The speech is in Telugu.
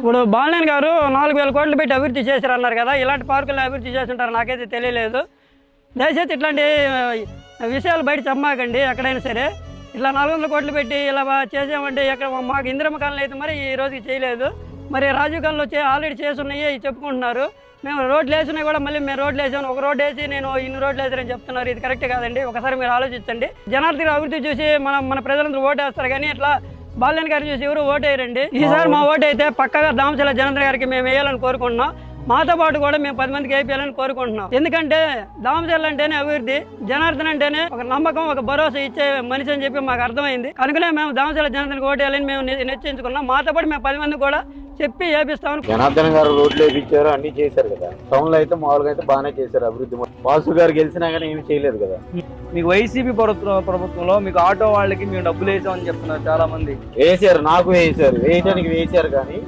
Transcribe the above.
ఇప్పుడు బాలినేని గారు 4,000 కోట్లు పెట్టి అభివృద్ధి చేశారు అన్నారు కదా, ఇలాంటి పార్కులను అభివృద్ధి చేస్తుంటారు నాకైతే తెలియలేదు. దయచేసి ఇట్లాంటి విషయాలు బయట చెప్పమాకండి. ఎక్కడైనా సరే ఇట్లా 400 కోట్లు పెట్టి ఇలా చేసామంటే ఎక్కడ మాకు ఇందిరమ్మ కాలనీ అయితే మరి ఈ రోజుకి చేయలేదు. మరి రాజీవ్ కాలనీలో ఆల్రెడీ చేసి ఉన్నాయి చెప్పుకుంటున్నారు. మేము రోడ్లు వేసినాయి కూడా మళ్ళీ మేము రోడ్లు వేసాను, ఒక రోడ్డు వేసి నేను ఇన్ని రోడ్లు వేసారని చెప్తున్నారు. ఇది కరెక్ట్ కాదండి. ఒకసారి మీరు ఆలోచించండి. జనార్దన్ అభివృద్ధి చూసి మన ప్రజలందరూ ఓటు వేస్తారు, కానీ ఇట్లా బాలినేని గారిని చూసి ఎవరు ఓటు వేయరండి. ఈసారి మా ఓటు అయితే పక్కగా దామచల జనార్దన్ గారికి మేము వేయాలని కోరుకుంటున్నాం. మాతో పాటు కూడా మేము 10 మందికి వేయాలని కోరుకుంటున్నాం. ఎందుకంటే దామచల అంటేనే అభివృద్ధి, జనార్దన్ అంటేనే ఒక నమ్మకం, ఒక భరోసా ఇచ్చే మనిషి అని చెప్పి మాకు అర్థమైంది. కనుకనే మేము దామచల జనార్దన్కి ఓటు వేయాలని మేము నిశ్చయించుకున్నాం. మాతో పాటు మేము 10 మంది కూడా చెప్పి వేపిస్తామని. జనార్దన్ గారు రోడ్లు వేయించారు, అన్ని చేశారు కదా. టౌన్ లో అయితే మామూలుగా అయితే బాగానే చేశారు అభివృద్ధి. వాసు గారు గెలిచినా కానీ ఏమి చేయలేదు కదా. మీకు వైసీపీ ప్రభుత్వంలో మీకు ఆటో వాళ్ళకి మేము డబ్బులు వేసామని చెప్తున్నారు చాలా మంది. వేసారు, నాకు వేసారు, వేయడానికి వేసారు, కానీ